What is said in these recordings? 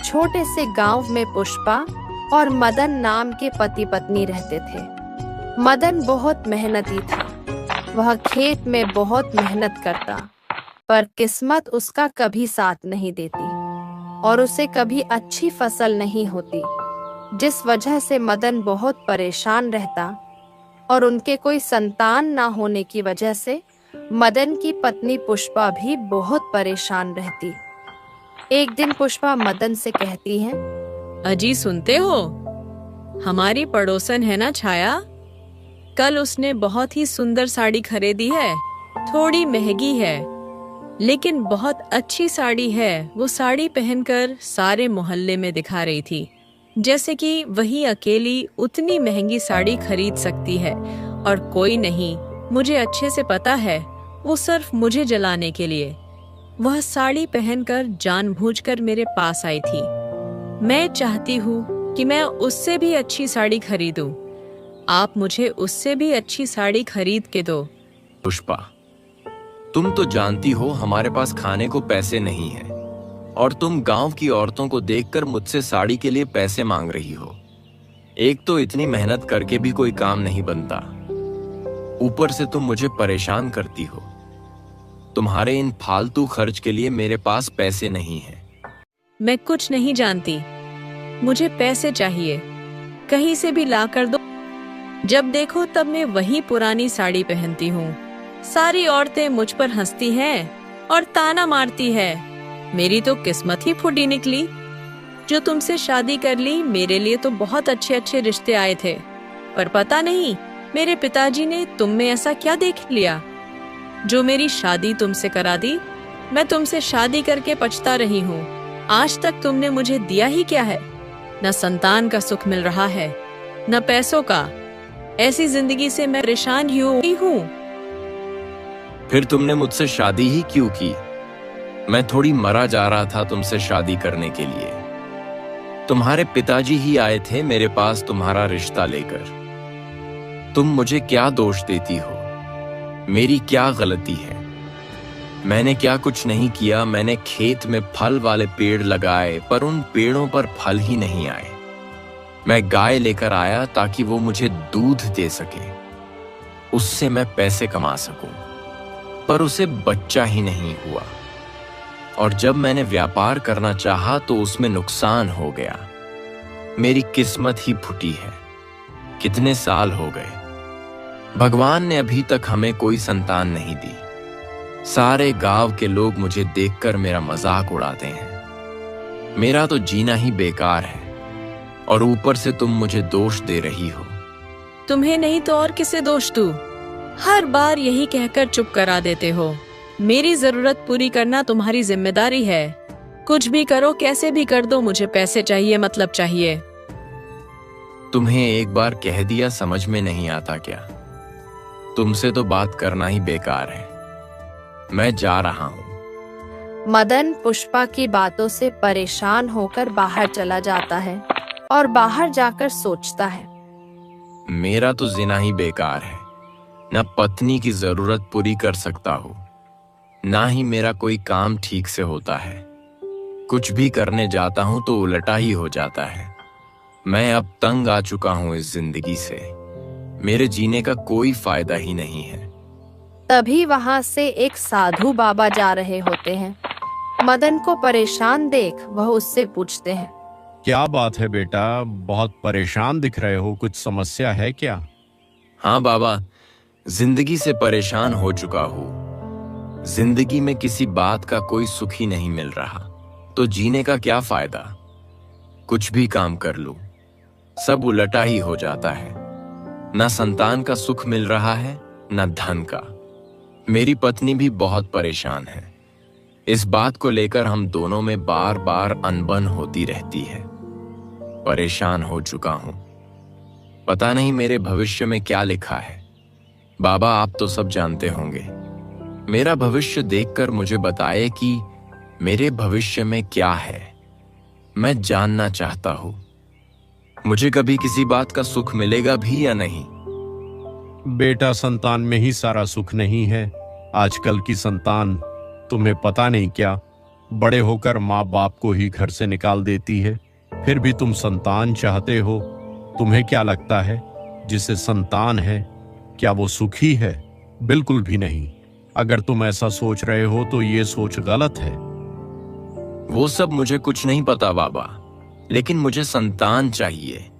छोटे से गांव में पुष्पा और मदन नाम के पति पत्नी रहते थे। मदन बहुत मेहनती था। वह खेत में बहुत मेहनत करता, पर किस्मत उसका कभी साथ नहीं देती और उसे कभी अच्छी फसल नहीं होती, जिस वजह से मदन बहुत परेशान रहता और उनके कोई संतान ना होने की वजह से मदन की पत्नी पुष्पा भी बहुत परेशान रहती। एक दिन पुष्पा मदन से कहती है, अजी सुनते हो, हमारी पड़ोसन है ना छाया, कल उसने बहुत ही सुंदर साड़ी खरीदी है। थोड़ी महंगी है लेकिन बहुत अच्छी साड़ी है। वो साड़ी पहनकर सारे मोहल्ले में दिखा रही थी जैसे कि वही अकेली उतनी महंगी साड़ी खरीद सकती है और कोई नहीं। मुझे अच्छे से पता है, वो सिर्फ मुझे जलाने के लिए वह साड़ी पहनकर जानबूझकर मेरे पास आई थी। मैं चाहती हूँ कि मैं उससे भी अच्छी साड़ी खरीदूं। आप मुझे उससे भी अच्छी साड़ी खरीद के दो। पुष्पा, तुम तो जानती हो हमारे पास खाने को पैसे नहीं है और तुम गांव की औरतों को देखकर मुझसे साड़ी के लिए पैसे मांग रही हो। एक तो इतनी मेहनत करके भी कोई काम नहीं बनता, ऊपर से तुम मुझे परेशान करती हो। तुम्हारे इन फालतू खर्च के लिए मेरे पास पैसे नहीं हैं। मैं कुछ नहीं जानती, मुझे पैसे चाहिए, कहीं से भी ला कर दो। जब देखो तब मैं वही पुरानी साड़ी पहनती हूँ। सारी औरतें मुझ पर हंसती हैं और ताना मारती है। मेरी तो किस्मत ही फूटी निकली। जो तुमसे शादी कर ली, मेरे लिए तो बहुत अच्छे अच्छे रिश्ते आए थे, पर पता नहीं मेरे पिताजी ने तुम में ऐसा क्या देख लिया जो मेरी शादी तुमसे करा दी। मैं तुमसे शादी करके पछता रही हूँ। आज तक तुमने मुझे दिया ही क्या है? न संतान का सुख मिल रहा है, न पैसों का। ऐसी जिंदगी से मैं परेशान ही हूँ। फिर तुमने मुझसे शादी ही क्यों की? मैं थोड़ी मरा जा रहा था तुमसे शादी करने के लिए। तुम्हारे पिताजी ही आए थे मेरे पास तुम्हारा रिश्ता लेकर। तुम मुझे क्या दोष देती हो? मेरी क्या गलती है? मैंने क्या कुछ नहीं किया। मैंने खेत में फल वाले पेड़ लगाए, पर उन पेड़ों पर फल ही नहीं आए। मैं गाय लेकर आया ताकि वो मुझे दूध दे सके, उससे मैं पैसे कमा सकूं, पर उसे बच्चा ही नहीं हुआ। और जब मैंने व्यापार करना चाहा तो उसमें नुकसान हो गया। मेरी किस्मत ही फूटी है। कितने साल हो गए, भगवान ने अभी तक हमें कोई संतान नहीं दी। सारे गांव के लोग मुझे देखकर मेरा मजाक उड़ाते हैं। मेरा तो जीना ही बेकार है और ऊपर से तुम मुझे दोष दे रही हो। तुम्हें नहीं तो और किसे दोष दूं? हर बार यही कहकर चुप करा देते हो। मेरी जरूरत पूरी करना तुम्हारी जिम्मेदारी है। कुछ भी करो, कैसे भी कर दो, मुझे पैसे चाहिए, मतलब चाहिए। तुम्हें एक बार कह दिया समझ में नहीं आता क्या? तुमसे तो बात करना ही बेकार है। मैं जा रहा हूँ। मदन पुष्पा की बातों से परेशान होकर बाहर चला जाता है और बाहर जाकर सोचता है, मेरा तो जीना ही बेकार है। न पत्नी की जरूरत पूरी कर सकता हूँ, ना ही मेरा कोई काम ठीक से होता है। कुछ भी करने जाता हूँ तो उल्टा ही हो जाता है। मैं अब तंग आ चुका हूँ इस जिंदगी से। मेरे जीने का कोई फायदा ही नहीं है। तभी वहां से एक साधु बाबा जा रहे होते हैं। मदन को परेशान देख वह उससे पूछते हैं, क्या बात है बेटा, बहुत परेशान दिख रहे हो, कुछ समस्या है क्या? हाँ बाबा, जिंदगी से परेशान हो चुका हूँ। जिंदगी में किसी बात का कोई सुख ही नहीं मिल रहा, तो जीने का क्या फायदा? कुछ भी काम कर लूं, सब उल्टा ही हो जाता है। ना संतान का सुख मिल रहा है, ना धन का। मेरी पत्नी भी बहुत परेशान है। इस बात को लेकर हम दोनों में बार बार अनबन होती रहती है। परेशान हो चुका हूं। पता नहीं मेरे भविष्य में क्या लिखा है। बाबा, आप तो सब जानते होंगे। मेरा भविष्य देखकर मुझे बताए कि मेरे भविष्य में क्या है। मैं जानना चाहता हूं। मुझे कभी किसी बात का सुख मिलेगा भी या नहीं? बेटा, संतान में ही सारा सुख नहीं है। आजकल की संतान तुम्हें पता नहीं क्या, बड़े होकर माँ बाप को ही घर से निकाल देती है, फिर भी तुम संतान चाहते हो। तुम्हें क्या लगता है, जिसे संतान है क्या वो सुखी है? बिल्कुल भी नहीं। अगर तुम ऐसा सोच रहे हो तो ये सोच गलत है। वो सब मुझे कुछ नहीं पता बाबा, लेकिन मुझे संतान चाहिए।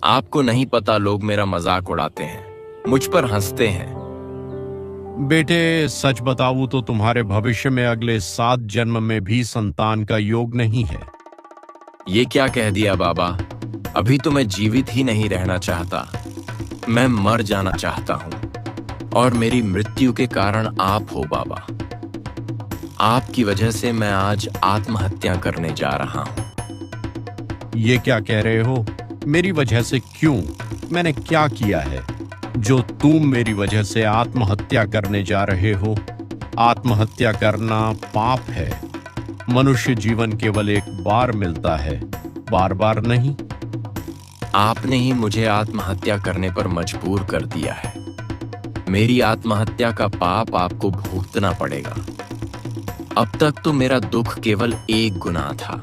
आपको नहीं पता, लोग मेरा मजाक उड़ाते हैं, मुझ पर हंसते हैं। बेटे, सच बताऊं तो तुम्हारे भविष्य में अगले 7 जन्म में भी संतान का योग नहीं है। ये क्या कह दिया बाबा? अभी तो मैं जीवित ही नहीं रहना चाहता, मैं मर जाना चाहता हूं। और मेरी मृत्यु के कारण आप हो बाबा। आपकी वजह से मैं आज आत्महत्या करने जा रहा हूं। ये क्या कह रहे हो? मेरी वजह से क्यों? मैंने क्या किया है जो तुम मेरी वजह से आत्महत्या करने जा रहे हो? आत्महत्या करना पाप है। मनुष्य जीवन केवल एक बार मिलता है, बार बार नहीं। आपने ही मुझे आत्महत्या करने पर मजबूर कर दिया है। मेरी आत्महत्या का पाप आपको भुगतना पड़ेगा। अब तक तो मेरा दुख केवल 1 गुना था,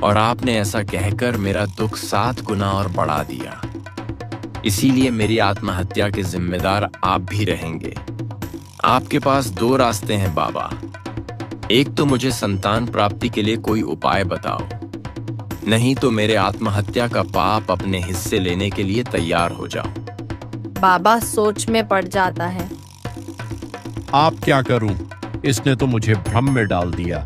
और आपने ऐसा कहकर मेरा दुख 7 गुना और बढ़ा दिया। इसीलिए मेरी आत्महत्या के जिम्मेदार आप भी रहेंगे। आपके पास 2 रास्ते हैं बाबा। एक तो मुझे संतान प्राप्ति के लिए कोई उपाय बताओ, नहीं तो मेरे आत्महत्या का पाप अपने हिस्से लेने के लिए तैयार हो जाओ। बाबा सोच में पड़ जाता है। आप क्या करूं? इसने तो मुझे भ्रम में डाल दिया।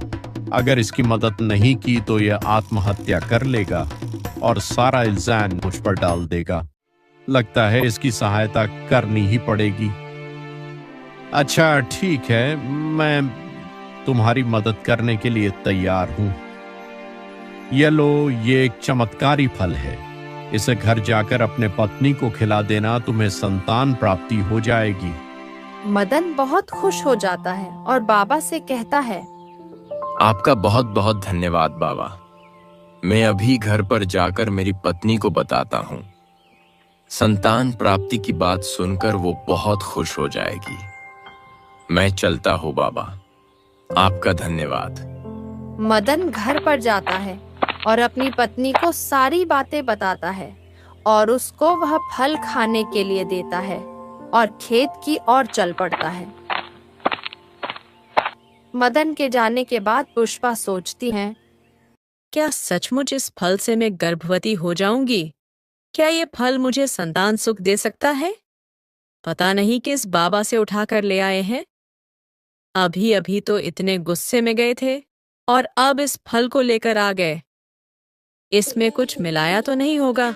अगर इसकी मदद नहीं की तो यह आत्महत्या कर लेगा और सारा इल्जाम मुझ पर डाल देगा। लगता है इसकी सहायता करनी ही पड़ेगी। अच्छा ठीक है, मैं तुम्हारी मदद करने के लिए तैयार हूं। ये लो, ये एक चमत्कारी फल है। इसे घर जाकर अपने पत्नी को खिला देना, तुम्हें संतान प्राप्ति हो जाएगी। मदन बहुत खुश हो जाता है और बाबा से कहता है, आपका बहुत बहुत धन्यवाद बाबा। मैं अभी घर पर जाकर मेरी पत्नी को बताता हूँ। संतान प्राप्ति की बात सुनकर वो बहुत खुश हो जाएगी। मैं चलता हूँ बाबा, आपका धन्यवाद। मदन घर पर जाता है और अपनी पत्नी को सारी बातें बताता है और उसको वह फल खाने के लिए देता है और खेत की ओर चल पड़ता है। मदन के जाने के बाद पुष्पा सोचती है, क्या सचमुच इस फल से मैं गर्भवती हो जाऊंगी? क्या ये फल मुझे संतान सुख दे सकता है? पता नहीं किस बाबा से उठाकर ले आए हैं। अभी अभी तो इतने गुस्से में गए थे और अब इस फल को लेकर आ गए। इसमें कुछ मिलाया तो नहीं होगा?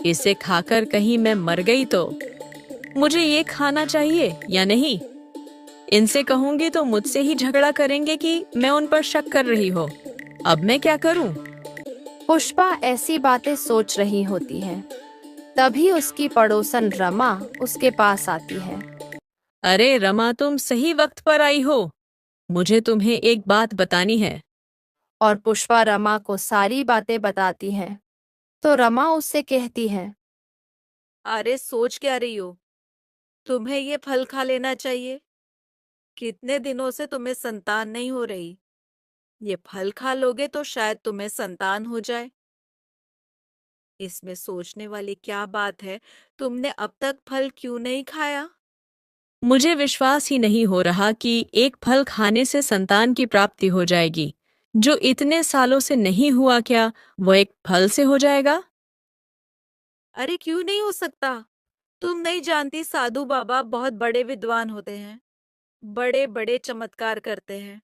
इसे खाकर कहीं मैं मर गई तो मुझे ये खाना चाहिए या नहीं? इनसे कहूंगी तो मुझसे ही झगड़ा करेंगे कि मैं उन पर शक कर रही हो। अब मैं क्या करूं? पुष्पा ऐसी बातें सोच रही होती है। तभी उसकी पड़ोसन रमा उसके पास आती है। अरे रमा, तुम सही वक्त पर आई हो। मुझे तुम्हें एक बात बतानी है। और पुष्पा रमा को सारी बातें बताती है। तो रमा उससे कहती है, अरे सोच क्या रही हो? तुम्हें ये फल खा लेना चाहिए। कितने दिनों से तुम्हें संतान नहीं हो रही। ये फल खा लोगे तो शायद तुम्हें संतान हो जाए। इसमें सोचने वाली क्या बात है? तुमने अब तक फल क्यों नहीं खाया? मुझे विश्वास ही नहीं हो रहा कि एक फल खाने से संतान की प्राप्ति हो जाएगी। जो इतने सालों से नहीं हुआ, क्या वो एक फल से हो जाएगा? अरे क्यों नहीं हो सकता? तुम नहीं जानती, साधु बाबा बहुत बड़े विद्वान होते हैं, बड़े बड़े चमत्कार करते हैं।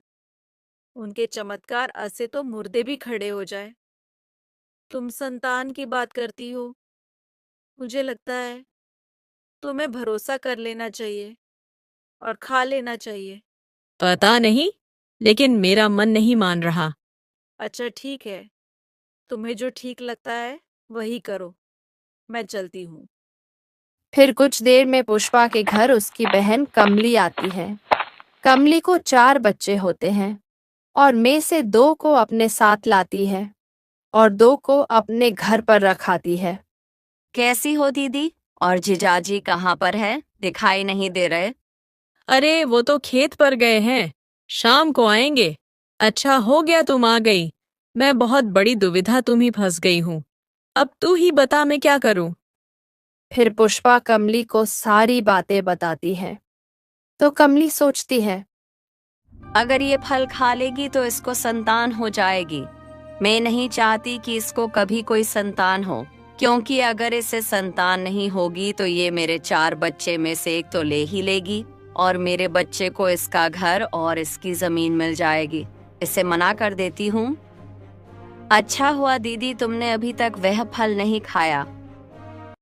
उनके चमत्कार से तो मुर्दे भी खड़े हो जाए। तुम संतान की बात करती हो। मुझे लगता है तुम्हें भरोसा कर लेना चाहिए और खा लेना चाहिए। पता नहीं, लेकिन मेरा मन नहीं मान रहा। अच्छा ठीक है, तुम्हें जो ठीक लगता है वही करो। मैं चलती हूँ। फिर कुछ देर में पुष्पा के घर उसकी बहन कमली आती है। कमली को 4 बच्चे होते हैं और में से 2 को अपने साथ लाती है और 2 को अपने घर पर रखाती है। कैसी हो दीदी? और जीजाजी कहाँ पर है? दिखाई नहीं दे रहे। अरे वो तो खेत पर गए हैं, शाम को आएंगे। अच्छा हो गया तुम आ गई। मैं बहुत बड़ी दुविधा तुम्ही फंस गई हूँ। अब तू ही बता मैं क्या करूँ। फिर पुष्पा कमली को सारी बातें बताती है। तो कमली सोचती है, अगर ये फल खा लेगी तो इसको संतान हो जाएगी। मैं नहीं चाहती कि इसको कभी कोई संतान हो, क्योंकि अगर इसे संतान नहीं होगी तो ये मेरे 4 बच्चे में से एक तो ले ही लेगी और मेरे बच्चे को इसका घर और इसकी जमीन मिल जाएगी। इसे मना कर देती हूँ। अच्छा हुआ दीदी तुमने अभी तक वह फल नहीं खाया।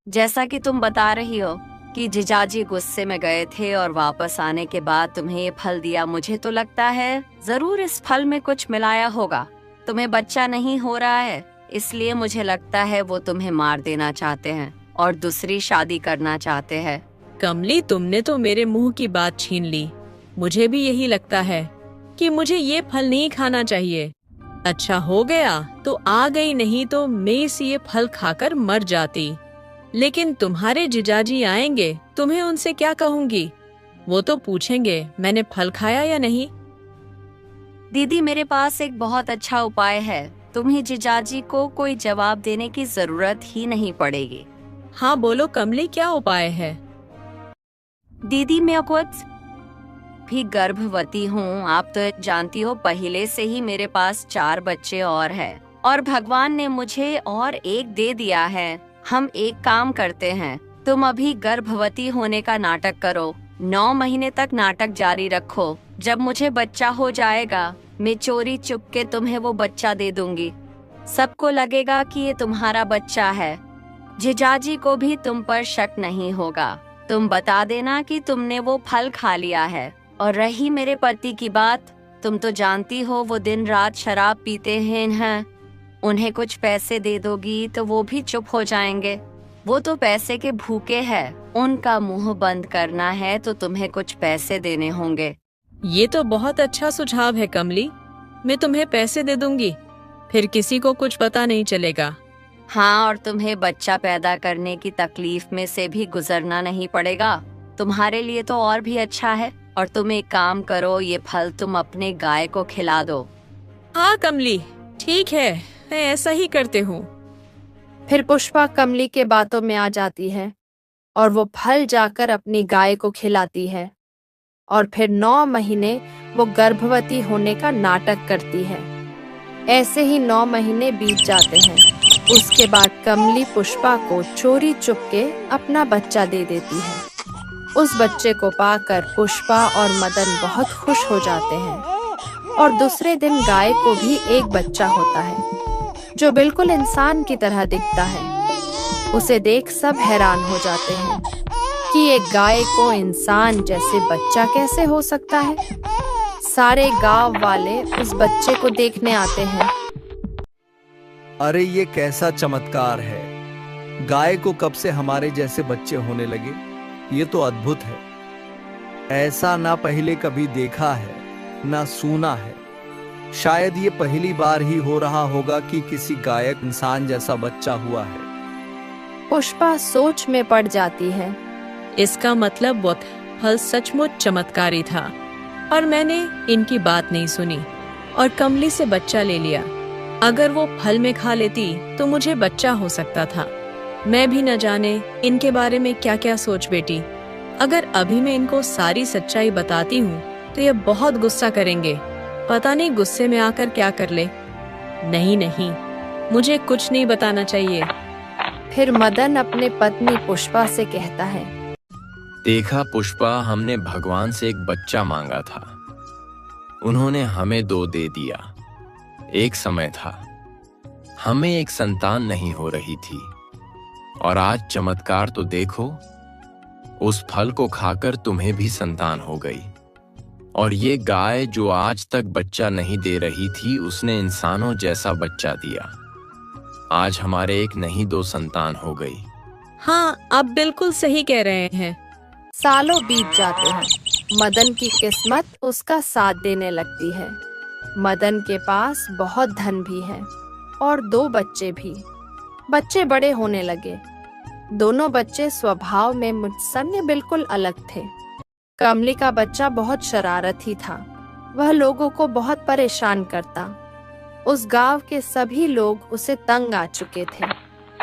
जैसा कि तुम बता रही हो कि जीजाजी गुस्से में गए थे और वापस आने के बाद तुम्हें ये फल दिया, मुझे तो लगता है जरूर इस फल में कुछ मिलाया होगा। तुम्हें बच्चा नहीं हो रहा है, इसलिए मुझे लगता है वो तुम्हें मार देना चाहते हैं और दूसरी शादी करना चाहते हैं। कमली तुमने तो मेरे मुंह की बात छीन ली। मुझे भी यही लगता है कि मुझे ये फल नहीं खाना चाहिए। अच्छा हो गया तो आ गई, नहीं तो मैं इस ये फल खाकर मर जाती। लेकिन तुम्हारे जीजाजी आएंगे, तुम्हें उनसे क्या कहूंगी? वो तो पूछेंगे मैंने फल खाया या नहीं। दीदी मेरे पास एक बहुत अच्छा उपाय है। तुम्हें जीजाजी को कोई जवाब देने की जरूरत ही नहीं पड़ेगी। हाँ बोलो कमली, क्या उपाय है? दीदी मैं खुद भी गर्भवती हूँ। आप तो जानती हो पहले से ही मेरे पास 4 बच्चे और हैं और भगवान ने मुझे और एक दे दिया है। हम एक काम करते हैं, तुम अभी गर्भवती होने का नाटक करो। 9 महीने तक नाटक जारी रखो। जब मुझे बच्चा हो जाएगा मैं चोरी चुपके तुम्हें वो बच्चा दे दूंगी। सबको लगेगा कि ये तुम्हारा बच्चा है। जीजाजी को भी तुम पर शक नहीं होगा। तुम बता देना कि तुमने वो फल खा लिया है। और रही मेरे पति की बात, तुम तो जानती हो वो दिन रात शराब पीते हैं। उन्हें कुछ पैसे दे दोगी तो वो भी चुप हो जाएंगे। वो तो पैसे के भूखे हैं। उनका मुंह बंद करना है तो तुम्हें कुछ पैसे देने होंगे। ये तो बहुत अच्छा सुझाव है कमली। मैं तुम्हें पैसे दे दूंगी, फिर किसी को कुछ पता नहीं चलेगा। हाँ, और तुम्हें बच्चा पैदा करने की तकलीफ में से भी गुजरना नहीं पड़ेगा। तुम्हारे लिए तो और भी अच्छा है। और तुम एक काम करो, ये फल तुम अपने गाय को खिला दो। हाँ कमली, ठीक है, मैं ऐसा ही करते हूँ। फिर पुष्पा कमली के बातों में आ जाती है और वो फल जाकर अपनी गाय को खिलाती है। और फिर 9 महीने वो गर्भवती होने का नाटक करती है। ऐसे ही 9 महीने बीत जाते हैं। उसके बाद कमली पुष्पा को चोरी चुपके अपना बच्चा दे देती है। उस बच्चे को पाकर पुष्पा और मदन बहुत खुश हो जाते हैं। और दूसरे दिन गाय को भी एक बच्चा होता है जो बिल्कुल इंसान की तरह दिखता है। उसे देख सब हैरान हो जाते हैं कि एक गाय को इंसान जैसे बच्चा कैसे हो सकता है। सारे गांव वाले उस बच्चे को देखने आते हैं। अरे ये कैसा चमत्कार है। गाय को कब से हमारे जैसे बच्चे होने लगे। ये तो अद्भुत है। ऐसा ना पहले कभी देखा है ना सुना है। शायद ये पहली बार ही हो रहा होगा कि किसी गायक इंसान जैसा बच्चा हुआ है। पुष्पा सोच में पड़ जाती है। इसका मतलब वो फल सचमुच चमत्कारी था और मैंने इनकी बात नहीं सुनी और कमली से बच्चा ले लिया। अगर वो फल में खा लेती तो मुझे बच्चा हो सकता था। मैं भी न जाने इनके बारे में क्या क्या सोच बैठी। अगर अभी मैं इनको सारी सच्चाई बताती हूँ तो ये बहुत गुस्सा करेंगे। पता नहीं गुस्से में आकर क्या कर ले। नहीं नहीं, मुझे कुछ नहीं बताना चाहिए। फिर मदन अपने पत्नी पुष्पा से कहता है, देखा पुष्पा, हमने भगवान से एक बच्चा मांगा था, उन्होंने हमें 2 दे दिया। एक समय था हमें एक संतान नहीं हो रही थी और आज चमत्कार तो देखो, उस फल को खाकर तुम्हें भी संतान हो गई। और ये गाय जो आज तक बच्चा नहीं दे रही थी, उसने इंसानों जैसा बच्चा दिया। आज हमारे एक नहीं 2 संतान हो गई। हाँ, आप बिल्कुल सही कह रहे हैं। सालों बीत जाते हैं। मदन की किस्मत उसका साथ देने लगती है। मदन के पास बहुत धन भी है और 2 बच्चे भी। बच्चे बड़े होने लगे। दोनों बच्चे स्वभाव में मुझसे बिल्कुल अलग थे। कमली का बच्चा बहुत शरारती था। वह लोगों को बहुत परेशान करता। उस गांव के सभी लोग उसे तंग आ चुके थे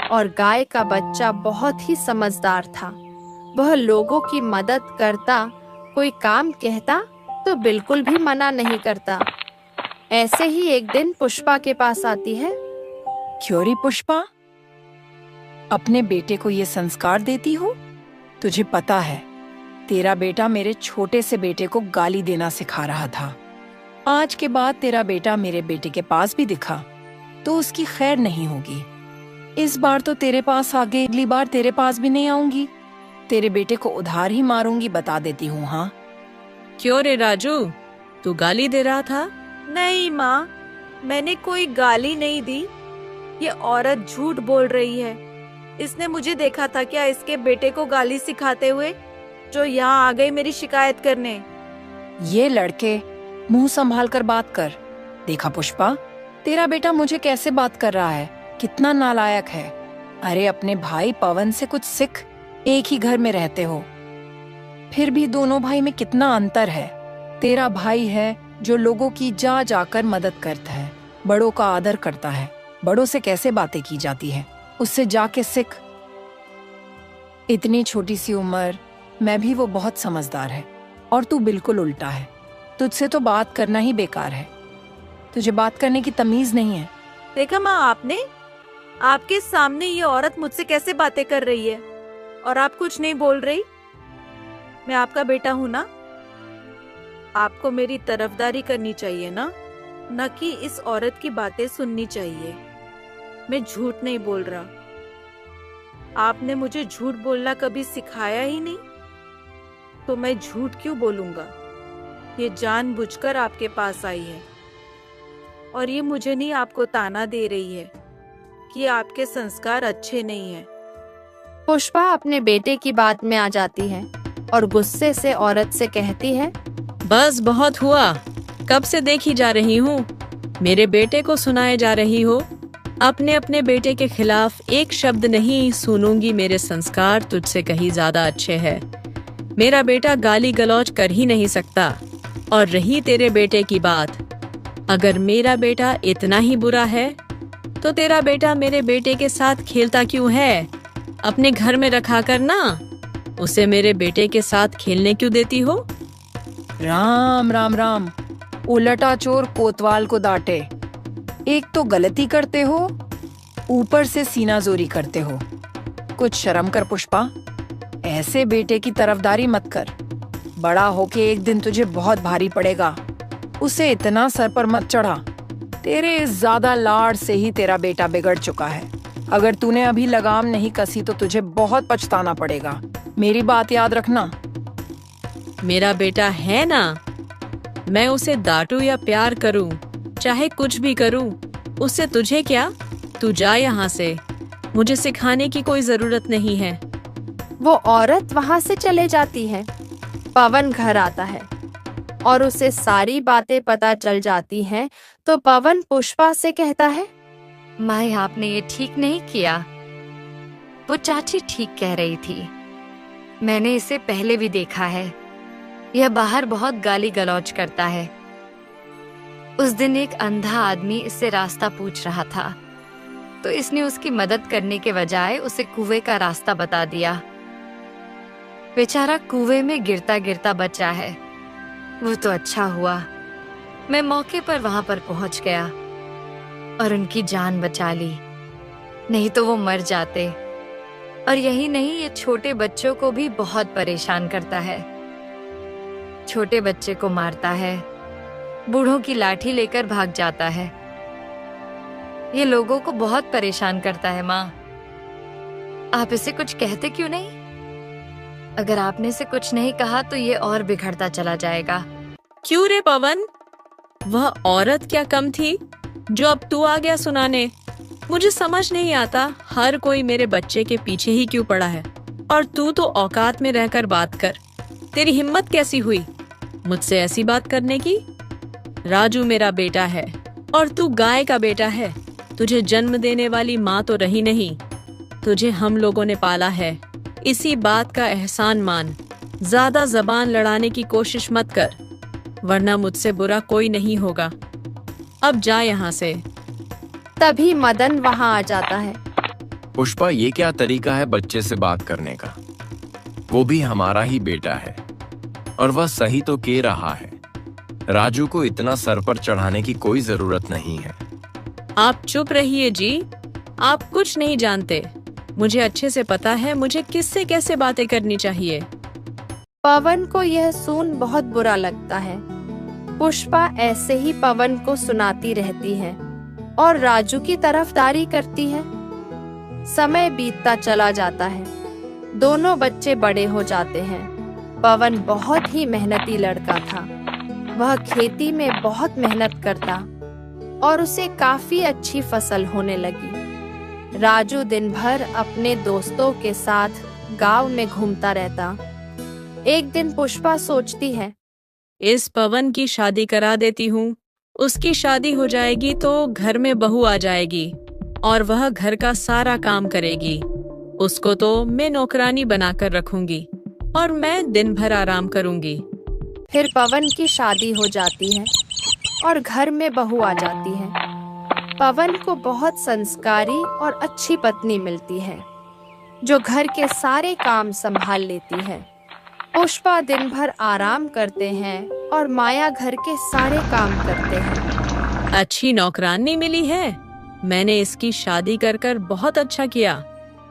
और गाय का बच्चा बहुत ही समझदार था। वह लोगों की मदद करता, कोई काम कहता तो बिल्कुल भी मना नहीं करता। ऐसे ही एक दिन पुष्पा के पास आती है। क्यों रे पुष्पा, अपने बेटे को ये संस्कार देती हो? तुझे पता है तेरा बेटा मेरे छोटे से बेटे को गाली देना सिखा रहा था। आज के बाद तेरा बेटा मेरे बेटे के पास भी दिखा तो उसकी खैर नहीं होगी। इस बार तो तेरे पास आ गई, अगली बार तेरे पास भी नहीं आऊंगी। तेरे बेटे को उधार ही मारूंगी, बता देती हूँ। हाँ क्यों रे राजू, तू गाली दे रहा था? नहीं माँ, मैंने कोई गाली नहीं दी। ये औरत झूठ बोल रही है। इसने मुझे देखा था क्या इसके बेटे को गाली सिखाते हुए, जो यहाँ आ गई मेरी शिकायत करने। ये लड़के, मुंह संभाल कर बात कर। देखा पुष्पा, तेरा बेटा मुझे कैसे बात कर रहा है, कितना नालायक है। अरे अपने भाई पवन से कुछ सीख, एक ही घर में रहते हो, फिर भी दोनों भाई में कितना अंतर है। तेरा भाई है जो लोगों की जा जाकर मदद करता है, बड़ों का आदर करता है। बड़ों से कैसे बातें की जाती है, उससे जाके सीख। इतनी छोटी सी उम्र में भी वो बहुत समझदार है और तू बिल्कुल उल्टा है। तुझसे तो बात करना ही बेकार है, तुझे बात करने की तमीज नहीं है। देखा माँ आपने, आपके सामने ये औरत मुझसे कैसे बातें कर रही है और आप कुछ नहीं बोल रही। मैं आपका बेटा हूँ ना, आपको मेरी तरफदारी करनी चाहिए ना, न कि इस औरत की बातें सुननी चाहिए। मैं झूठ नहीं बोल रहा। आपने मुझे झूठ बोलना कभी सिखाया ही नहीं, तो मैं झूठ क्यों बोलूंगा। ये जानबूझकर आपके पास आई है और ये मुझे नहीं, आपको ताना दे रही है कि आपके संस्कार अच्छे नहीं हैं। पुष्पा अपने बेटे की बात में आ जाती है और गुस्से से औरत से कहती है, बस बहुत हुआ, कब से देखी जा रही हूँ, मेरे बेटे को सुनाए जा रही हो। अपने बेटे के खिलाफ एक शब्द नहीं सुनूंगी। मेरे संस्कार तुझसे कहीं ज्यादा अच्छे हैं। मेरा बेटा गाली गलौज कर ही नहीं सकता। और रही तेरे बेटे की बात, अगर मेरा बेटा इतना ही बुरा है तो तेरा बेटा मेरे बेटे के साथ खेलता क्यों है? अपने घर में रखा कर ना, उसे मेरे बेटे के साथ खेलने क्यों देती हो? राम राम राम, उलटा चोर कोतवाल को डांटे। एक तो गलती करते हो, ऊपर से सीना जोरी करते हो। कुछ शर्म कर पुष्पा, ऐसे बेटे की तरफदारी मत कर। बड़ा होके एक दिन तुझे बहुत भारी पड़ेगा। उसे इतना सर पर मत चढ़ा। तेरे इस ज्यादा लाड से ही तेरा बेटा बिगड़ चुका है। अगर तूने अभी लगाम नहीं कसी तो तुझे बहुत पछताना पड़ेगा। मेरी बात याद रखना। मेरा बेटा है ना, मैं उसे डांटूं या प्यार करूं, चाहे कुछ भी करूं, उससे तुझे क्या? तू जा यहाँ से, मुझे सिखाने की कोई जरूरत नहीं है। वो औरत वहाँ से चले जाती है। पवन घर आता है और उसे सारी बातें पता चल जाती हैं। तो पवन पुष्पा से कहता है, माँ आपने ये ठीक नहीं किया। वो चाची ठीक कह रही थी, मैंने इसे पहले भी देखा है। यह बाहर बहुत गाली गलौज करता है। उस दिन एक अंधा आदमी इससे रास्ता पूछ रहा था तो इसने उसकी मदद करने के बजाय उसे कुएं का रास्ता बता दिया। बेचारा कुएं में गिरता गिरता बचा है। वो तो अच्छा हुआ मैं मौके पर वहां पर पहुंच गया और उनकी जान बचा ली, नहीं तो वो मर जाते। और यही नहीं, ये छोटे बच्चों को भी बहुत परेशान करता है। छोटे बच्चे को मारता है, बूढ़ों की लाठी लेकर भाग जाता है। ये लोगों को बहुत परेशान करता है। माँ, आप इसे कुछ कहते क्यों नहीं? अगर आपने इसे कुछ नहीं कहा तो ये और बिगड़ता चला जाएगा। क्यों रे पवन, वह औरत क्या कम थी जो अब तू आ गया सुनाने? मुझे समझ नहीं आता, हर कोई मेरे बच्चे के पीछे ही क्यों पड़ा है और तू तो औकात में रहकर बात कर। तेरी हिम्मत कैसी हुई मुझसे ऐसी बात करने की? राजू मेरा बेटा है और तू गाय का बेटा है। तुझे जन्म देने वाली माँ तो रही नहीं, तुझे हम लोगों ने पाला है। इसी बात का एहसान मान। ज्यादा जबान लड़ाने की कोशिश मत कर। वरना मुझसे बुरा कोई नहीं होगा। अब जा यहाँ से। तभी मदन वहां आ जाता है। पुष्पा, ये क्या तरीका है बच्चे से बात करने का? वो भी हमारा ही बेटा है और वह सही तो कह रहा है। राजू को इतना सर पर चढ़ाने की कोई जरूरत नहीं है। आप चुप रहिए जी, आप कुछ नहीं जानते। मुझे अच्छे से पता है मुझे किससे कैसे बातें करनी चाहिए। पवन को यह सुन बहुत बुरा लगता है। पुष्पा ऐसे ही पवन को सुनाती रहती है और राजू की तरफदारी करती है। समय बीतता चला जाता है। दोनों बच्चे बड़े हो जाते हैं। पवन बहुत ही मेहनती लड़का था। वह खेती में बहुत मेहनत करता और उसे काफी अच्छी फसल होने लगी। राजू दिन भर अपने दोस्तों के साथ गांव में घूमता रहता। एक दिन पुष्पा सोचती है, इस पवन की शादी करा देती हूँ। उसकी शादी हो जाएगी तो घर में बहू आ जाएगी और वह घर का सारा काम करेगी। उसको तो मैं नौकरानी बनाकर रखूंगी और मैं दिन भर आराम करूंगी। फिर पवन की शादी हो जाती है और घर में बहू आ जाती है। पवन को बहुत संस्कारी और अच्छी पत्नी मिलती है जो घर के सारे काम संभाल लेती है। पुष्पा दिन भर आराम करते हैं और माया घर के सारे काम करते हैं। अच्छी नौकरानी मिली है। मैंने इसकी शादी कर बहुत अच्छा किया।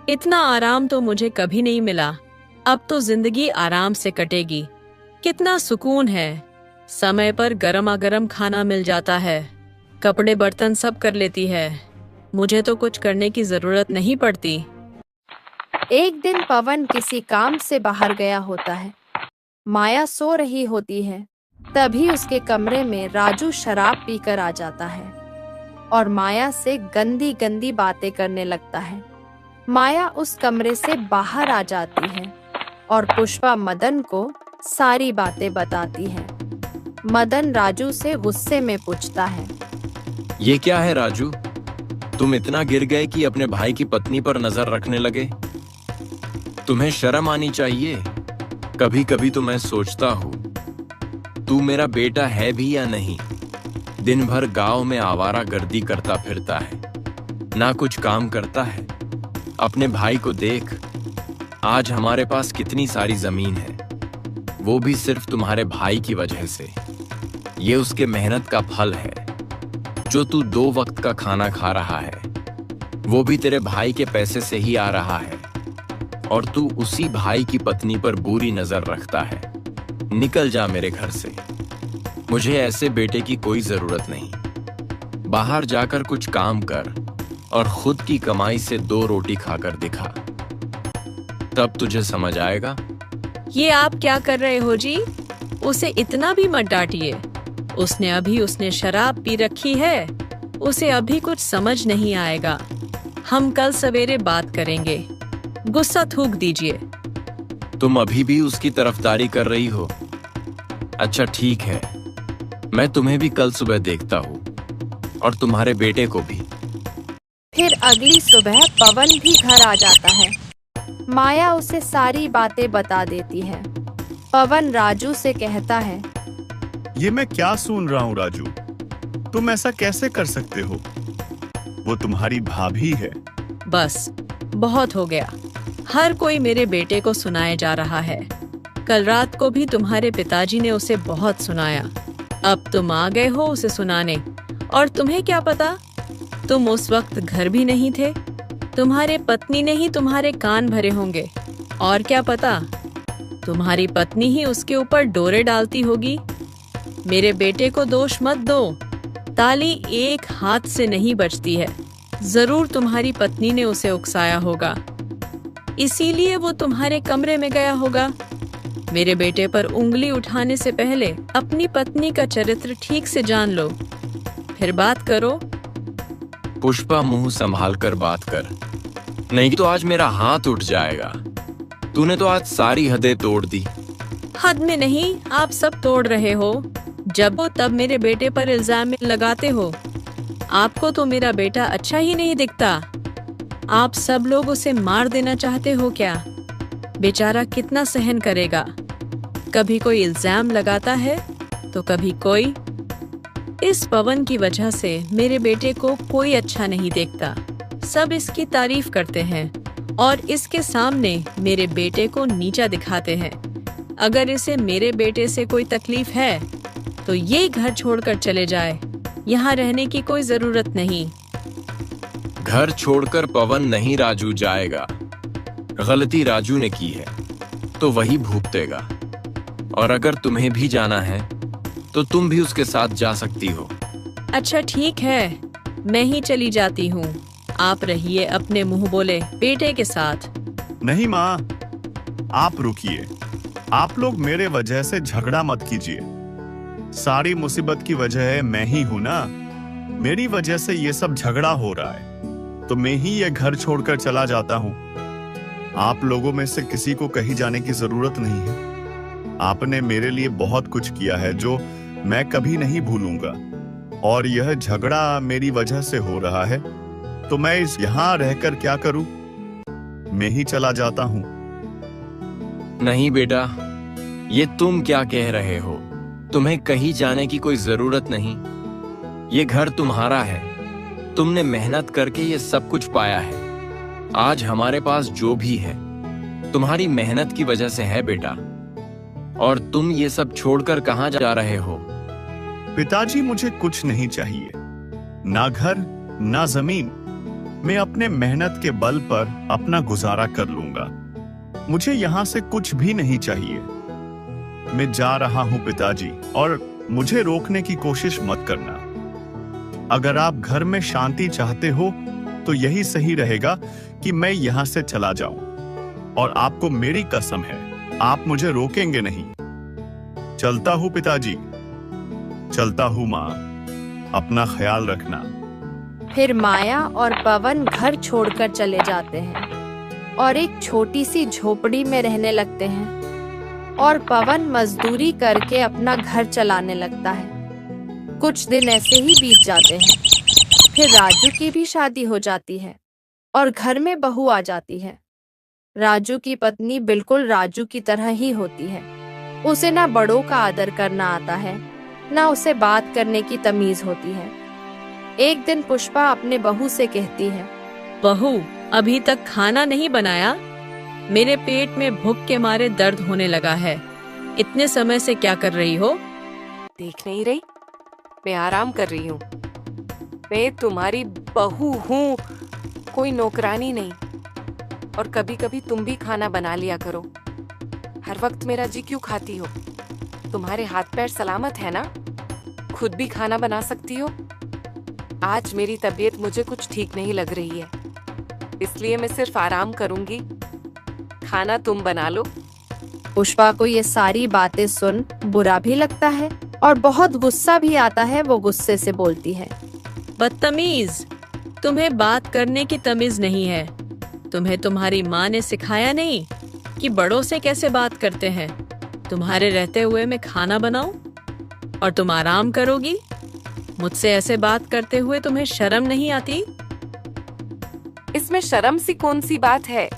इतना आराम तो मुझे कभी नहीं मिला। अब तो जिंदगी आराम से कटेगी। कितना सुकून है। समय पर गरमा-गरम खाना मिल जाता है। कपड़े बर्तन सब कर लेती है। मुझे तो कुछ करने की जरूरत नहीं पड़ती। एक दिन पवन किसी काम से बाहर गया होता है। माया सो रही होती है। तभी उसके कमरे में राजू शराब पीकर आ जाता है और माया से गंदी गंदी बातें करने लगता है। माया उस कमरे से बाहर आ जाती है और पुष्पा मदन को सारी बातें बताती है। मदन राजू से गुस्से में पूछता है, ये क्या है राजू? तुम इतना गिर गए कि अपने भाई की पत्नी पर नजर रखने लगे? तुम्हें शर्म आनी चाहिए। कभी कभी तो मैं सोचता हूँ तू मेरा बेटा है भी या नहीं। दिन भर गांव में आवारा गर्दी करता फिरता है, ना कुछ काम करता है। अपने भाई को देख, आज हमारे पास कितनी सारी जमीन है, वो भी सिर्फ तुम्हारे भाई की वजह से। ये उसके मेहनत का फल है। जो तू 2 वक्त का खाना खा रहा है वो भी तेरे भाई के पैसे से ही आ रहा है और तू उसी भाई की पत्नी पर बुरी नजर रखता है। निकल जा मेरे घर से। मुझे ऐसे बेटे की कोई जरूरत नहीं। बाहर जाकर कुछ काम कर और खुद की कमाई से 2 रोटी खाकर दिखा, तब तुझे समझ आएगा। ये आप क्या कर रहे हो जी? उसे इतना भी मत डांटिए। उसने शराब पी रखी है। उसे अभी कुछ समझ नहीं आएगा। हम कल सवेरे बात करेंगे। गुस्सा थूक दीजिए। तुम अभी भी उसकी तरफदारी कर रही हो? अच्छा ठीक है, मैं तुम्हें भी कल सुबह देखता हूँ और तुम्हारे बेटे को भी। फिर अगली सुबह पवन भी घर आ जाता है। माया उसे सारी बातें बता देती है। पवन राजू से कहता है, ये मैं क्या सुन रहा हूँ राजू? तुम ऐसा कैसे कर सकते हो? वो तुम्हारी भाभी है। बस बहुत हो गया। हर कोई मेरे बेटे को सुनाए जा रहा है। कल रात को भी तुम्हारे पिताजी ने उसे बहुत सुनाया। अब तुम आ गए हो उसे सुनाने। और तुम्हें क्या पता? तुम उस वक्त घर भी नहीं थे। तुम्हारे पत्नी ने ही तुम्हारे कान भरे होंगे। और क्या पता, तुम्हारी पत्नी ही उसके ऊपर डोरे डालती होगी। मेरे बेटे को दोष मत दो। ताली एक हाथ से नहीं बजती है। जरूर तुम्हारी पत्नी ने उसे उकसाया होगा, इसीलिए वो तुम्हारे कमरे में गया होगा। मेरे बेटे पर उंगली उठाने से पहले अपनी पत्नी का चरित्र ठीक से जान लो, फिर बात करो। पुष्पा, मुंह संभाल कर बात कर, नहीं तो आज मेरा हाथ उठ जाएगा। तूने तो आज सारी हदें तोड़ दी। हद में नहीं, आप सब तोड़ रहे हो। जब हो तब मेरे बेटे पर इल्जाम लगाते हो। आपको तो मेरा बेटा अच्छा ही नहीं दिखता। आप सब लोग उसे मार देना चाहते हो क्या? बेचारा कितना सहन करेगा। कभी कोई इल्जाम लगाता है तो कभी कोई। इस पवन की वजह से मेरे बेटे को कोई अच्छा नहीं देखता। सब इसकी तारीफ करते हैं और इसके सामने मेरे बेटे को नीचा दिखाते हैं। अगर इसे मेरे बेटे से कोई तकलीफ है तो ये घर छोड़कर चले जाए। यहाँ रहने की कोई जरूरत नहीं। घर छोड़कर पवन नहीं राजू जाएगा। गलती राजू ने की है तो वही भुगतेगा। और अगर तुम्हें भी जाना है तो तुम भी उसके साथ जा सकती हो। अच्छा ठीक है, मैं ही चली जाती हूँ। आप रहिए अपने मुंह बोले बेटे के साथ। नहीं माँ, आप रुकिए। आप लोग मेरे वजह से झगड़ा मत कीजिए। सारी मुसीबत की वजह मैं ही हूं ना। मेरी वजह से ये सब झगड़ा हो रहा है, तो मैं ही ये घर छोड़कर चला जाता हूँ। आप लोगों में से किसी को कहीं जाने की जरूरत नहीं है। आपने मेरे लिए बहुत कुछ किया है जो मैं कभी नहीं भूलूंगा। और यह झगड़ा मेरी वजह से हो रहा है, तो मैं यहाँ रहकर क्या करूं? मैं ही चला जाता हूँ। नहीं बेटा, ये तुम क्या कह रहे हो? तुम्हें कहीं जाने की कोई जरूरत नहीं। ये घर तुम्हारा है। तुमने मेहनत करके ये सब कुछ पाया है। आज हमारे पास जो भी है तुम्हारी मेहनत की वजह से है बेटा। और तुम ये सब छोड़कर कहाँ जा रहे हो? पिताजी, मुझे कुछ नहीं चाहिए, ना घर ना जमीन। मैं अपने मेहनत के बल पर अपना गुजारा कर लूंगा। मुझे यहाँ से कुछ भी नहीं चाहिए। मैं जा रहा हूँ पिताजी, और मुझे रोकने की कोशिश मत करना। अगर आप घर में शांति चाहते हो तो यही सही रहेगा कि मैं यहाँ से चला जाऊं। और आपको मेरी कसम है, आप मुझे रोकेंगे नहीं। चलता हूँ पिताजी, चलता हूँ माँ। अपना ख्याल रखना। फिर माया और पवन घर छोड़कर चले जाते हैं और एक छोटी सी झोपड़ी में रहने लगते हैं। और पवन मजदूरी करके अपना घर चलाने लगता है। कुछ दिन ऐसे ही बीत जाते हैं। फिर राजू की भी शादी हो जाती है और घर में बहू आ जाती है। राजू की पत्नी बिल्कुल राजू की तरह ही होती है। उसे ना बड़ों का आदर करना आता है, ना उसे बात करने की तमीज होती है। एक दिन पुष्पा अपने बहू से कहती है, बहू, अभी तक खाना नहीं बनाया? मेरे पेट में भूख के मारे दर्द होने लगा है। इतने समय से क्या कर रही हो? देख नहीं रही? मैं आराम कर रही हूँ। मैं तुम्हारी बहू हूँ, कोई नौकरानी नहीं। और कभी कभी तुम भी खाना बना लिया करो। हर वक्त मेरा जी क्यों खाती हो? तुम्हारे हाथ पैर सलामत है ना? खुद भी खाना बना सकती हो। आज मेरी तबीयत मुझे कुछ ठीक नहीं लग रही है, इसलिए मैं सिर्फ आराम करूंगी। खाना तुम बना लो। पुष्पा को ये सारी बातें सुन बुरा भी लगता है और बहुत गुस्सा भी आता है। वो गुस्से से बोलती है, बदतमीज, तुम्हें बात करने की तमीज नहीं है। तुम्हें तुम्हारी माँ ने सिखाया नहीं कि बड़ों से कैसे बात करते हैं। तुम्हारे रहते हुए मैं खाना बनाऊं और तुम आराम करोगी? मुझसे ऐसे बात करते हुए तुम्हें शर्म नहीं आती? इसमें शर्म सी कौन सी बात है?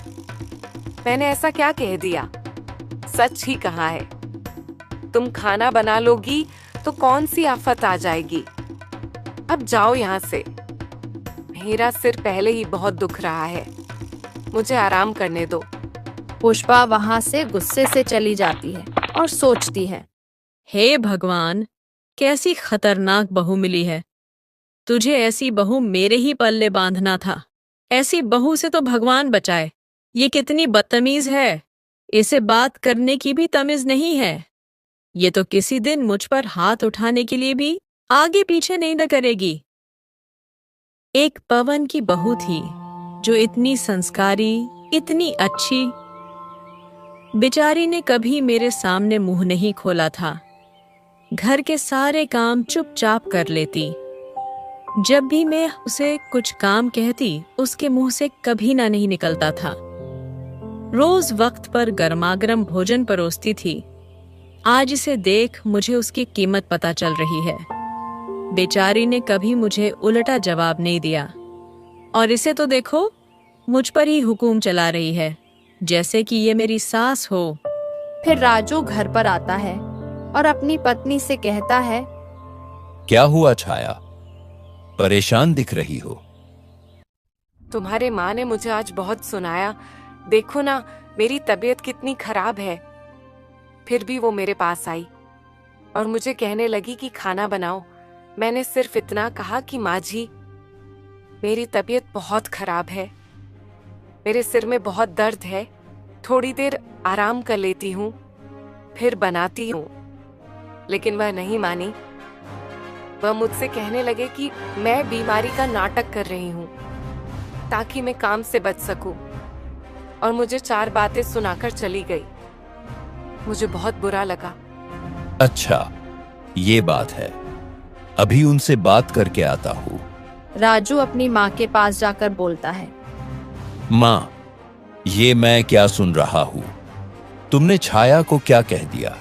मैंने ऐसा क्या कह दिया? सच ही कहा है। तुम खाना बना लोगी तो कौन सी आफत आ जाएगी। अब जाओ यहाँ से। मेरा सिर पहले ही बहुत दुख रहा है, मुझे आराम करने दो। पुष्पा वहां से गुस्से से चली जाती है और सोचती है, हे भगवान, कैसी खतरनाक बहू मिली है। तुझे ऐसी बहू मेरे ही पल्ले बांधना था। ऐसी बहू से तो भगवान बचाए। ये कितनी बदतमीज है। इसे बात करने की भी तमीज नहीं है। ये तो किसी दिन मुझ पर हाथ उठाने के लिए भी आगे पीछे नहीं न करेगी। एक पवन की बहू थी जो इतनी संस्कारी, इतनी अच्छी। बेचारी ने कभी मेरे सामने मुंह नहीं खोला था। घर के सारे काम चुपचाप कर लेती। जब भी मैं उसे कुछ काम कहती, उसके मुंह से कभी ना नहीं निकलता था। रोज वक्त पर गर्मागर्म भोजन परोसती थी। आज इसे देख मुझे उसकी कीमत पता चल रही है। बेचारी ने कभी मुझे उल्टा जवाब नहीं दिया। और इसे तो देखो, मुझ पर ही हुकूम चला रही है, जैसे कि ये मेरी सास हो। फिर राजू घर पर आता है और अपनी पत्नी से कहता है, क्या हुआ छाया, परेशान दिख रही हो? तुम्हारे माँ ने मुझे आज बहुत सुनाया। देखो ना, मेरी तबीयत कितनी खराब है। फिर भी वो मेरे पास आई और मुझे कहने लगी कि खाना बनाओ। मैंने सिर्फ इतना कहा कि माँ जी, मेरी तबीयत बहुत खराब है, मेरे सिर में बहुत दर्द है, थोड़ी देर आराम कर लेती हूँ, फिर बनाती हूँ। लेकिन वह नहीं मानी। वह मुझसे कहने लगे कि मैं बीमारी का नाटक कर रही हूँ ताकि मैं काम से बच सकूं, और मुझे 4 बातें सुनाकर चली गई। मुझे बहुत बुरा लगा। अच्छा, ये बात है, अभी उनसे बात करके आता हूँ। राजू अपनी माँ के पास जाकर बोलता है, माँ, ये मैं क्या सुन रहा हूँ? तुमने छाया को क्या कह दिया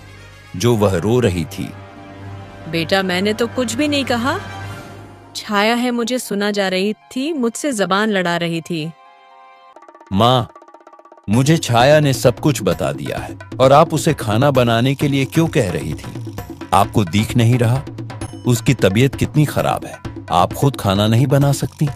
जो वह रो रही थी? बेटा, मैंने तो कुछ भी नहीं कहा। छाया है, मुझे सुना जा रही थी, मुझसे जबान लड़ा रही थी। माँ, मुझे छाया ने सब कुछ बता दिया है, और आप उसे खाना बनाने के लिए क्यों कह रही थी? आपको दिख नहीं रहा उसकी तबीयत कितनी खराब है? आप खुद खाना नहीं बना सकती?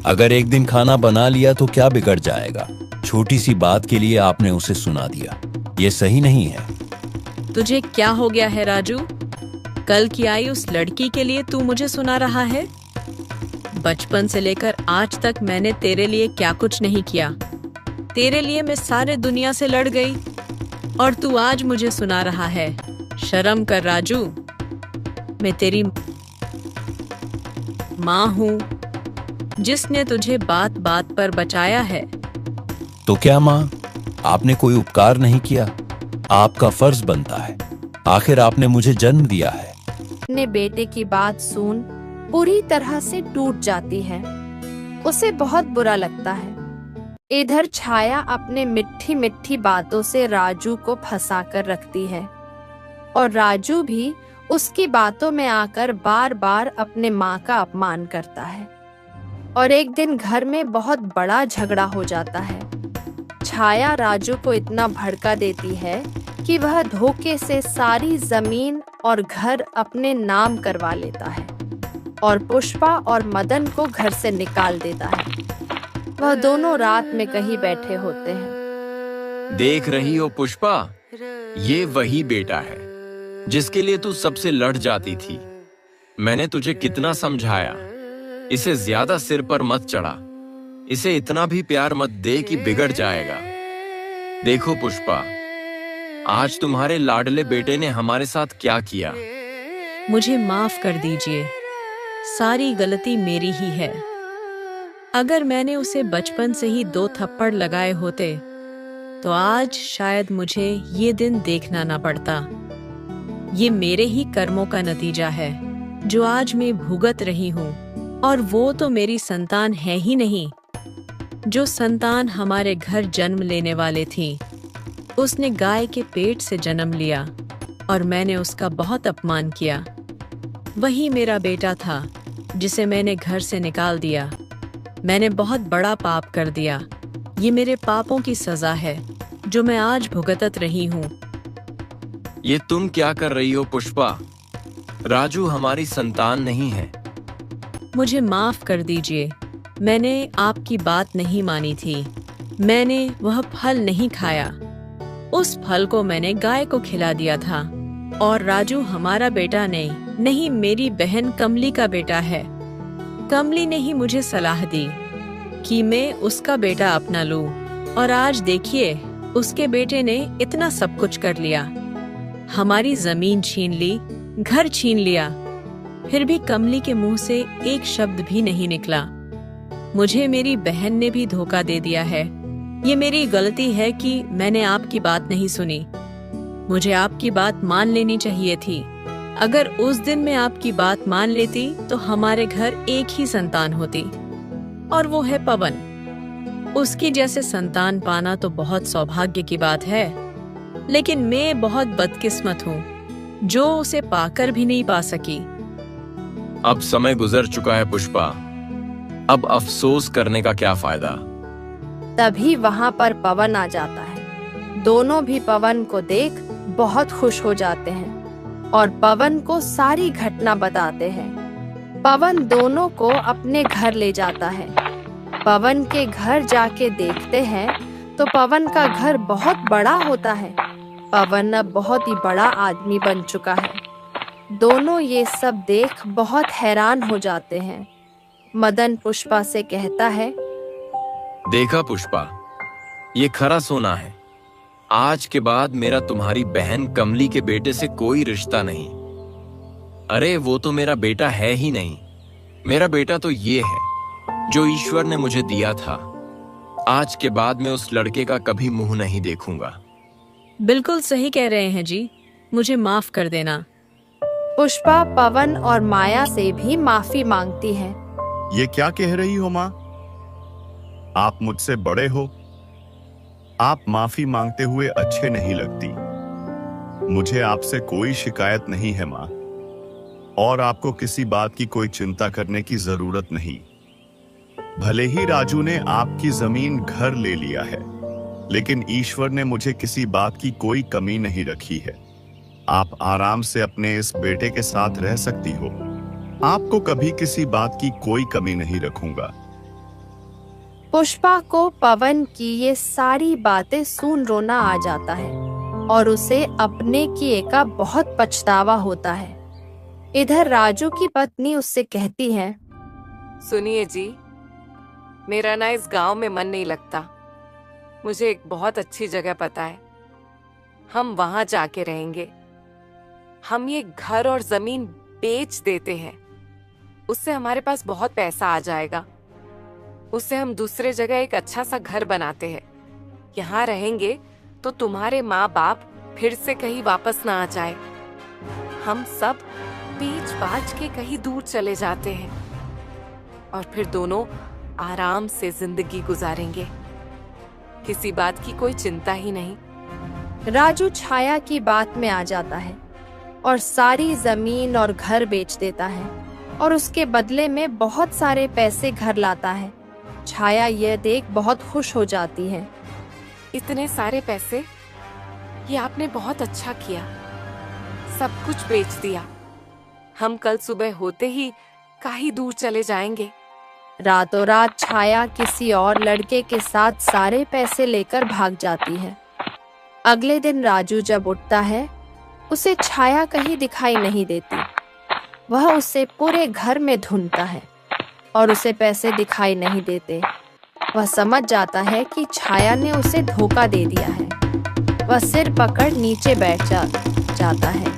अगर एक दिन खाना बना लिया तो क्या बिगड़ जाएगा? छोटी सी बात के लिए आपने उसे सुना दिया, ये सही नहीं है। तुझे क्या हो गया है राजू? कल की आई उस लड़की के लिए तू मुझे सुना रहा है? बचपन से लेकर आज तक मैंने तेरे लिए क्या कुछ नहीं किया। तेरे लिए मैं सारे दुनिया से लड़ गई, और तू आज मुझे सुना रहा है। शर्म कर राजू। मैं तेरी माँ हूँ जिसने तुझे बात बात पर बचाया है। तो क्या माँ, आपने कोई उपकार नहीं किया? आपका फर्ज बनता है, आखिर आपने मुझे जन्म दिया है। अपने बेटे की बात सुन पूरी तरह से टूट जाती है। उसे बहुत बुरा लगता है। इधर छाया अपने मिठी मिठी बातों से राजू को फंसा कर रखती है, और राजू भी उसकी बातों में आकर बार बार अपने माँ का अपमान करता है। और एक दिन घर में बहुत बड़ा झगड़ा हो जाता है। छाया राजू को इतना भड़का देती है कि वह धोखे से सारी जमीन और घर अपने नाम करवा लेता है, और पुष्पा और मदन को घर से निकाल देता है। वह दोनों रात में कहीं बैठे होते हैं। देख रही हो पुष्पा, ये वही बेटा है जिसके लिए तू सबसे लड़ जाती थी। मैंने तुझे कितना समझाया, इसे ज्यादा सिर पर मत चढ़ा, इसे इतना भी प्यार मत दे कि बिगड़ जाएगा। देखो पुष्पा, आज तुम्हारे लाडले बेटे ने हमारे साथ क्या किया। मुझे माफ कर दीजिए, सारी गलती मेरी ही है। अगर मैंने उसे बचपन से ही 2 थप्पड़ लगाए होते तो आज शायद मुझे ये दिन देखना ना पड़ता। ये मेरे ही कर्मों का नतीजा है जो आज मैं भुगत रही हूँ। और वो तो मेरी संतान है ही नहीं। जो संतान हमारे घर जन्म लेने वाले थी, उसने गाय के पेट से जन्म लिया, और मैंने उसका बहुत अपमान किया। वही मेरा बेटा था जिसे मैंने घर से निकाल दिया। मैंने बहुत बड़ा पाप कर दिया। ये मेरे पापों की सजा है जो मैं आज भुगतत रही हूँ। ये तुम क्या कर रही हो पुष्पा? राजू हमारी संतान नहीं है। मुझे माफ कर दीजिए, मैंने आपकी बात नहीं मानी थी। मैंने वह फल नहीं खाया। उस फल को मैंने गाय को खिला दिया था। और राजू हमारा बेटा नहीं, मेरी बहन कमली का बेटा है। कमली ने ही मुझे सलाह दी कि मैं उसका बेटा अपना लूं, और आज देखिए उसके बेटे ने इतना सब कुछ कर लिया। हमारी जमीन छीन ली, घर छीन लिया, फिर भी कमली के मुंह से एक शब्द भी नहीं निकला। मुझे मेरी बहन ने भी धोखा दे दिया है। ये मेरी गलती है कि मैंने आपकी बात नहीं सुनी। मुझे आपकी बात मान लेनी चाहिए थी। अगर उस दिन मैं आपकी बात मान लेती तो हमारे घर एक ही संतान होती, और वो है पवन। उसकी जैसे संतान पाना तो बहुत सौभाग्य की बात है, लेकिन मैं बहुत बदकिस्मत हूँ जो उसे पाकर भी नहीं पा सकी। अब समय गुजर चुका है पुष्पा, अब अफसोस करने का क्या फायदा। तभी वहां पर पवन आ जाता है। दोनों भी पवन को देख बहुत खुश हो जाते हैं। और पवन को सारी घटना बताते हैं। पवन दोनों को अपने घर ले जाता है। पवन के घर जाके देखते हैं तो पवन का घर बहुत बड़ा होता है। पवन अब बहुत ही बड़ा आदमी बन चुका है। दोनों ये सब देख बहुत हैरान हो जाते हैं। मदन पुष्पा से कहता है, देखा पुष्पा, ये खरा सोना है। आज के बाद मेरा तुम्हारी बहन कमली के बेटे से कोई रिश्ता नहीं। अरे वो तो मेरा बेटा है ही नहीं। मेरा बेटा तो ये है जो ईश्वर ने मुझे दिया था। आज के बाद मैं उस लड़के का कभी मुंह नहीं देखूंगा। बिल्कुल सही कह रहे हैं जी, मुझे माफ कर देना। पुष्पा पवन और माया से भी माफी मांगती है। ये क्या कह रही हो माँ? आप मुझसे बड़े हो। आप माफी मांगते हुए अच्छे नहीं लगती। मुझे आपसे कोई शिकायत नहीं है माँ, और आपको किसी बात की कोई चिंता करने की जरूरत नहीं। भले ही राजू ने आपकी जमीन घर ले लिया है, लेकिन ईश्वर ने मुझे किसी बात की कोई कमी नहीं रखी है। आप आराम से अपने इस बेटे के साथ रह सकती हो। आपको कभी किसी बात की कोई कमी नहीं रखूंगा। पुष्पा को पवन की ये सारी बातें सुन रोना आ जाता है और उसे अपने किए का बहुत पछतावा होता है। इधर राजू की पत्नी उससे कहती है, सुनिए जी, मेरा ना इस गांव में मन नहीं लगता। मुझे एक बहुत अच्छी जगह पता है, हम वहां जाके रहेंगे। हम ये घर और जमीन बेच देते हैं, उससे हमारे पास बहुत पैसा आ जाएगा। उससे हम दूसरे जगह एक अच्छा सा घर बनाते हैं। यहाँ रहेंगे तो तुम्हारे माँ बाप फिर से कहीं वापस ना आ जाए। हम सब बेच बाच के कहीं दूर चले जाते हैं और फिर दोनों आराम से जिंदगी गुजारेंगे। किसी बात की कोई चिंता ही नहीं। राजू छाया की बात में आ जाता है और सारी जमीन और घर बेच देता है और उसके बदले में बहुत सारे पैसे घर लाता है। छाया यह देख बहुत खुश हो जाती है। इतने सारे पैसे, ये आपने बहुत अच्छा किया। सब कुछ बेच दिया। हम कल सुबह होते ही कहीं दूर चले जाएंगे। रातों रात छाया किसी और लड़के के साथ सारे पैसे लेकर भाग जाती है। अगले दिन राजू जब उठता है, उसे छाया कहीं दिखाई नहीं देती। वह उसे पूरे घर में ढूंढता है और उसे पैसे दिखाई नहीं देते। वह समझ जाता है कि छाया ने उसे धोखा दे दिया है। वह सिर पकड़ नीचे बैठ जाता है।